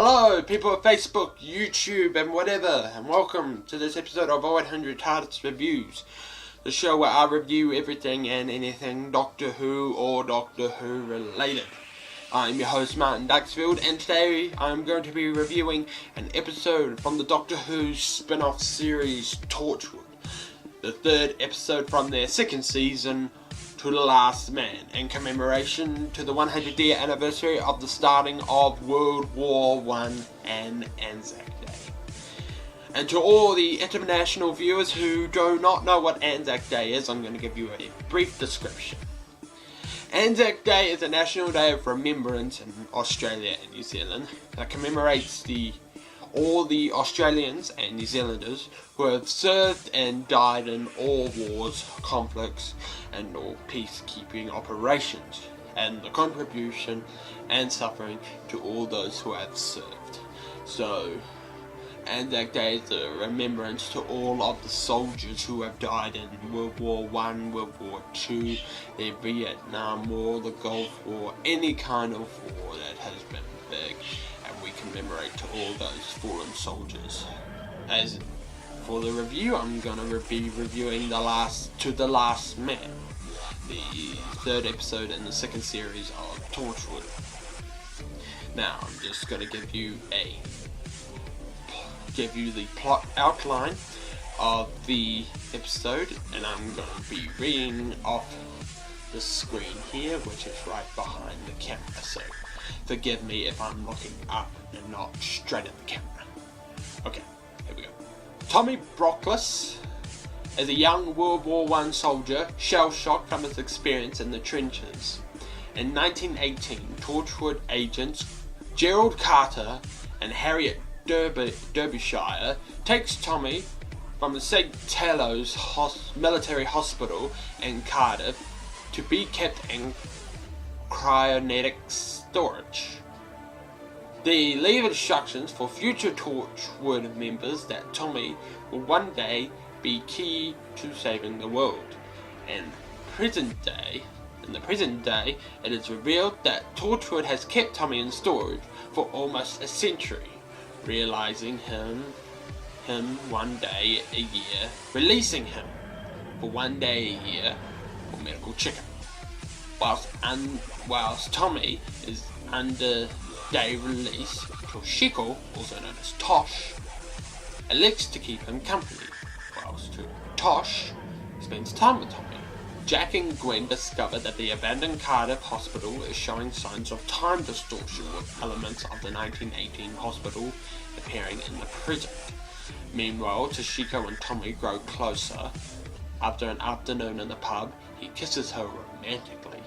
Hello, people of Facebook, YouTube, and whatever, and welcome to this episode of 100 Tardis Reviews, the show where I review everything and anything Doctor Who or Doctor Who related. I'm your host, Martin Duxfield, and today I'm going to be reviewing an episode from the Doctor Who spin-off series Torchwood, the third episode from their second season, To the Last Man, in commemoration to the 100th year anniversary of the starting of World War I and Anzac Day. And to all the international viewers who do not know what Anzac Day is, I'm going to give you a brief description. Anzac Day is a national day of remembrance in Australia and New Zealand that commemorates all the Australians and New Zealanders who have served and died in all wars, conflicts, and all peacekeeping operations, and the contribution and suffering to all those who have served. So, Anzac Day is a remembrance to all of the soldiers who have died in World War I, World War II, the Vietnam War, the Gulf War, any kind of war that has been big, and we commemorate to all those fallen soldiers. As for the review, I'm going to be reviewing To the Last Man, the third episode in the second series of Torchwood. Now, I'm just going to give you the plot outline of the episode, and I'm going to be reading off the screen here, which is right behind the camera, so forgive me if I'm looking up and not straight at the camera. Okay, here we go. Tommy Brockless is a young World War I soldier, shell-shocked from his experience in the trenches. In 1918, Torchwood agents Gerald Carter and Harriet Derbyshire takes Tommy from the St. Talos military hospital in Cardiff to be kept in cryogenic storage. They leave instructions for future Torchwood members that Tommy will one day be key to saving the world. In the present day, it is revealed that Torchwood has kept Tommy in storage for almost a century, releasing him one day a year for medical checkup. Whilst Tommy is under day release, Toshiko, also known as Tosh, elects to keep him company, whilst Tosh spends time with Tommy. Jack and Gwen discover that the abandoned Cardiff hospital is showing signs of time distortion, with elements of the 1918 hospital appearing in the present. Meanwhile, Toshiko and Tommy grow closer. After an afternoon in the pub, he kisses her romantically.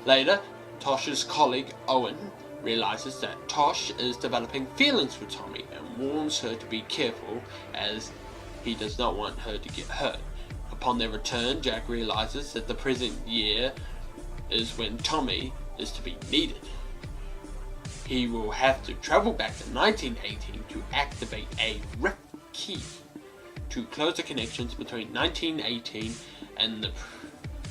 Later, Tosh's colleague Owen realizes that Tosh is developing feelings for Tommy and warns her to be careful, as he does not want her to get hurt. Upon their return, Jack realizes that the present year is when Tommy is to be needed. He will have to travel back to 1918 to activate a rift key to close the connections between 1918 and the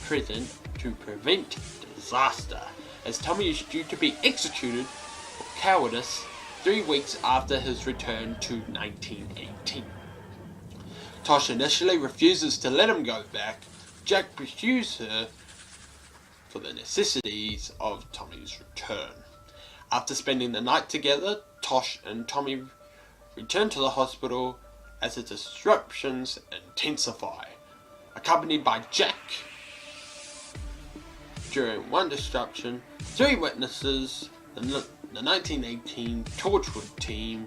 present to prevent disaster, as Tommy is due to be executed for cowardice 3 weeks after his return to 1918. Tosh initially refuses to let him go back. Jack pursues her for the necessities of Tommy's return. After spending the night together, Tosh and Tommy return to the hospital as the disruptions intensify. Accompanied by Jack, during one disruption, 3 witnesses, the 1918 Torchwood team,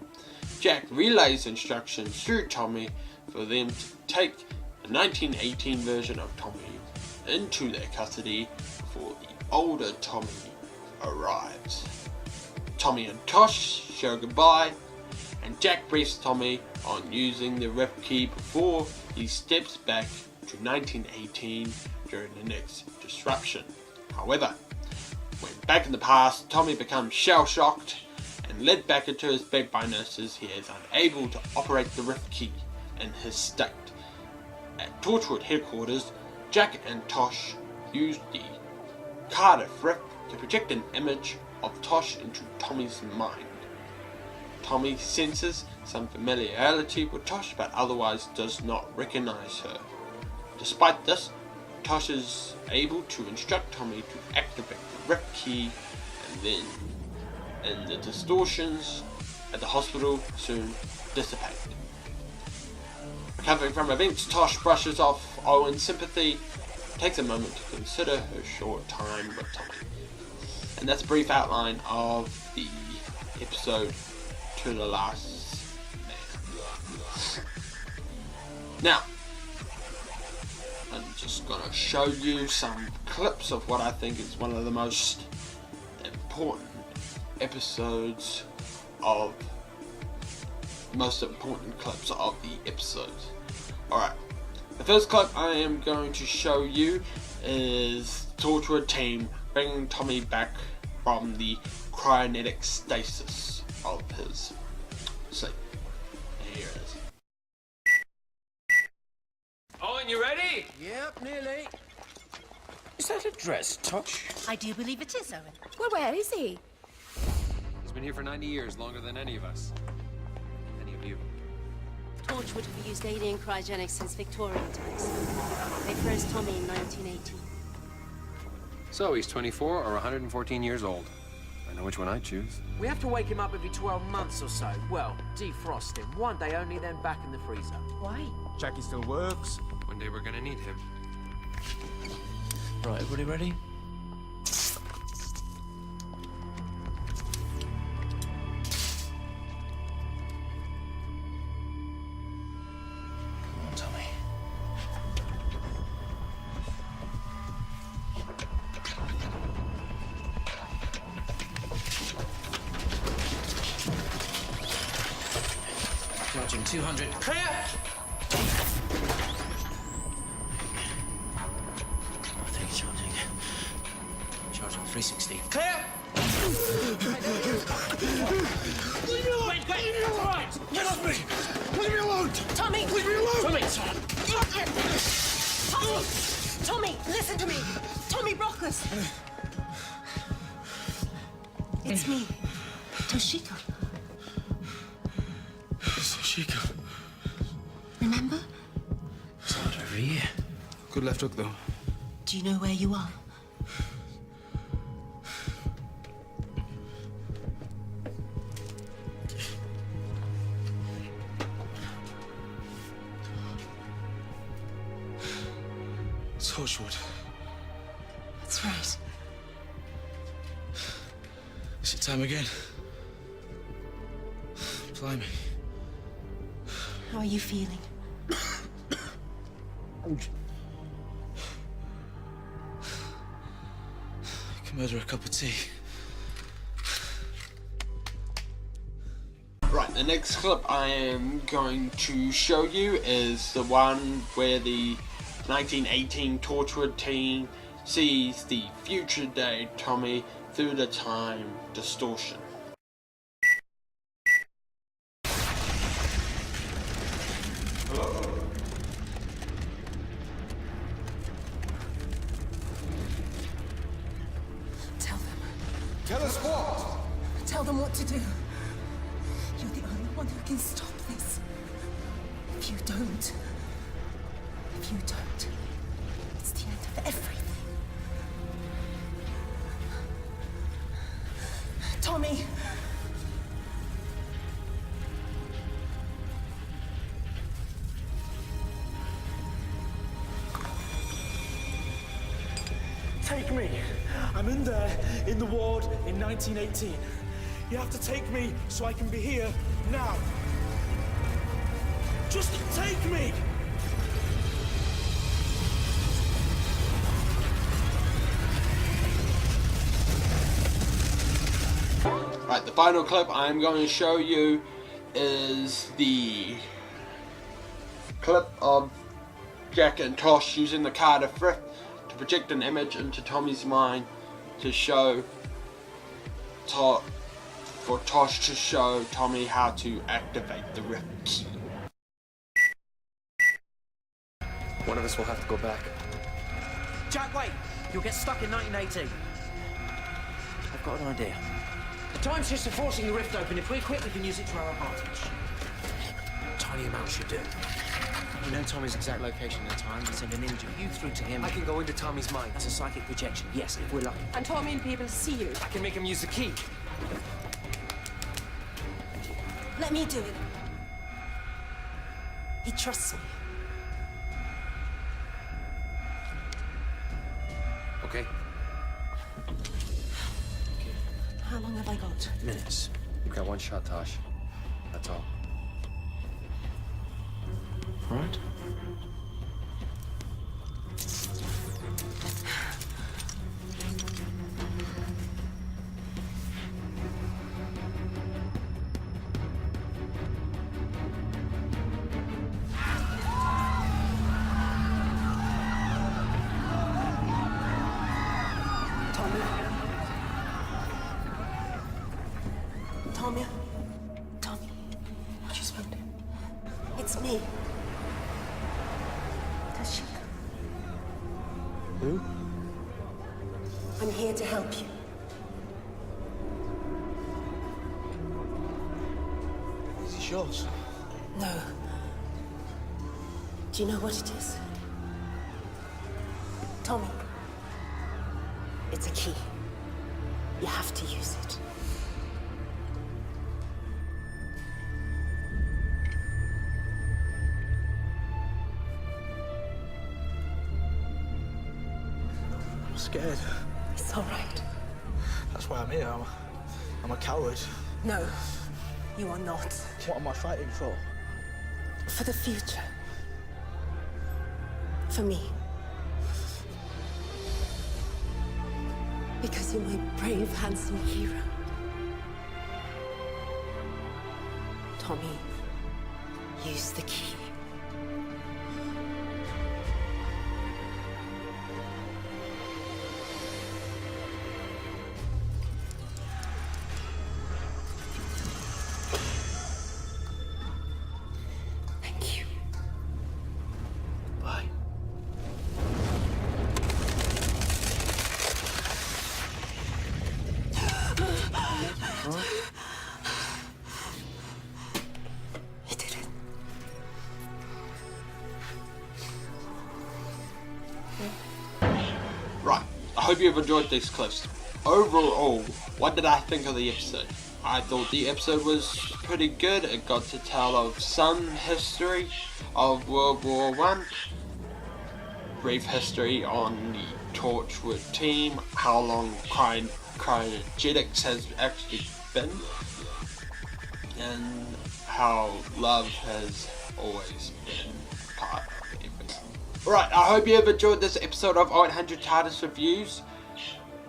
Jack relays instructions through Tommy for them to take the 1918 version of Tommy into their custody before the older Tommy arrives. Tommy and Tosh show goodbye, and Jack briefs Tommy on using the rift key before he steps back to 1918 during the next disruption. However, when back in the past, Tommy becomes shell-shocked and led back into his bed by nurses. He is unable to operate the rift key in his state. At Torchwood headquarters, Jack and Tosh use the Cardiff rift to project an image of Tosh into Tommy's mind. Tommy senses some familiarity with Tosh, but otherwise does not recognize her. Despite this, Tosh is able to instruct Tommy to activate the rip key, and then, and the distortions at the hospital soon dissipate. Recovering from events, Tosh brushes off Owen's sympathy, takes a moment to consider her short time with Tommy. And that's a brief outline of the episode To the Last Man. Now, I'm just gonna show you some clips of what I think is one of the most important clips of the episode. Alright, the first clip I am going to show you is the Torchwood team bringing Tommy back from the cryonetic stasis of his sleep. And here it is. Owen, you ready? Yep, nearly. Is that a dress, Tosh? I do believe it is, Owen. Well, where is he? He's been here for 90 years, longer than any of us. Any of you. Torchwood have used alien cryogenics since Victorian times. They froze Tommy in 1918. So he's 24 or 114 years old. I know which one I'd choose. We have to wake him up every 12 months or so. Well, defrost him. One day only, then back in the freezer. Why? Jackie still works. One day we're gonna need him. Right, everybody ready? Come on, Tommy. Charging 200. Clear! Charging 360. Clear! Wait! Get off me! Leave me alone! Tommy! Leave me alone! Tommy! Tommy, listen to me! Tommy Brockless! It's me, Toshiko. Toshiko. Remember? It's not over here. Good left hook, though. Do you know where you are? Torchwood. That's right. Is it time again? Blimey. How are you feeling? Come order a cup of tea. Right, the next clip I am going to show you is the one where the 1918 Torchwood team sees the future day Tommy through the time distortion. Tell them. Tell us what? Tell them what to do. You're the only one who can stop this. If you don't, it's the end of everything. Tommy! Take me. I'm in there, in the ward, in 1918. You have to take me so I can be here now. Just take me! Right, the final clip I'm going to show you is the clip of Jack and Tosh using the card of Frith to project an image into Tommy's mind to show for Tosh to show Tommy how to activate the rift key. One of us will have to go back. Jack, wait! You'll get stuck in 1918. I've got an idea. Time's just forcing the rift open. If we're quick, we can use it to our advantage. Tiny amount should do. You know Tommy's exact location and time. We send an image of you through to him. I can go into Tommy's mind. That's a psychic projection. Yes, if we're lucky. And Tommy will be able to see you. I can make him use the key. Let me do it. He trusts me. Okay. How long have I got? Minutes. You've got one shot, Tosh. That's all. All right. Tommy? Tommy? Tommy? I just found him. It's me. Tashika. Who? I'm here to help you. Is he yours? No. Do you know what it is? Tommy. It's a key. You have to use it. I'm scared. It's all right. That's why I'm here. I'm a coward. No, you are not. What am I fighting for? For the future. For me. Because you're my brave, handsome hero. Tommy, use the key. Thank you. Bye. He did it. Right, I hope you've enjoyed these clips. Overall, what did I think of the episode? I thought the episode was pretty good. It got to tell of some history of World War I, brief history on the Torchwood team, how long cryogenics has actually been, and how love has always been part of everything. Right, I hope you have enjoyed this episode of 800 Tardis Reviews.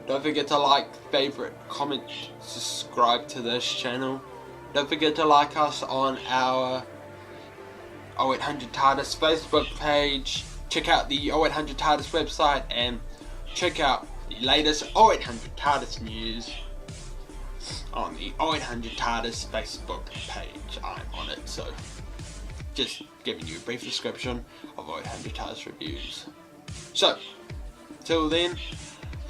Don't forget to like, favorite, comment, subscribe to this channel. Don't forget to like us on our 0800 Tardis Facebook page. Check out the 0800 Tardis website and check out the latest 0800 Tardis news on the 0800 Tardis Facebook page. I'm on it, so just giving you a brief description of 0800 Tardis Reviews. So, till then,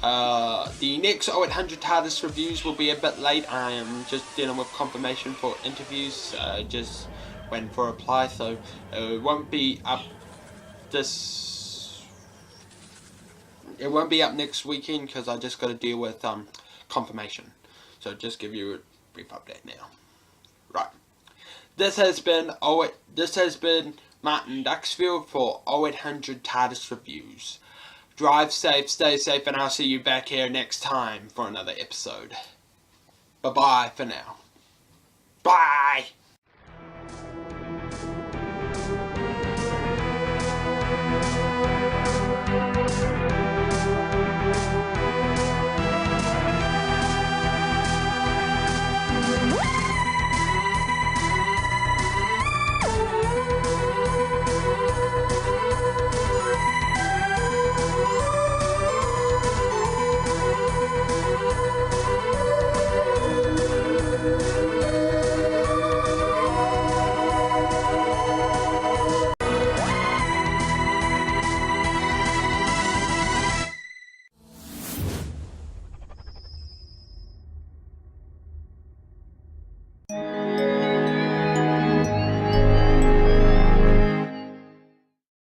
the next 0800 Tardis Reviews will be a bit late. I am just dealing with confirmation for interviews, just waiting for a reply, so it won't be up it won't be up next weekend because I just got to deal with confirmation. So just give you a brief update now. Right. This has been Martin Duxfield for 0800 Tardis Reviews. Drive safe, stay safe, and I'll see you back here next time for another episode. Bye bye for now. Bye!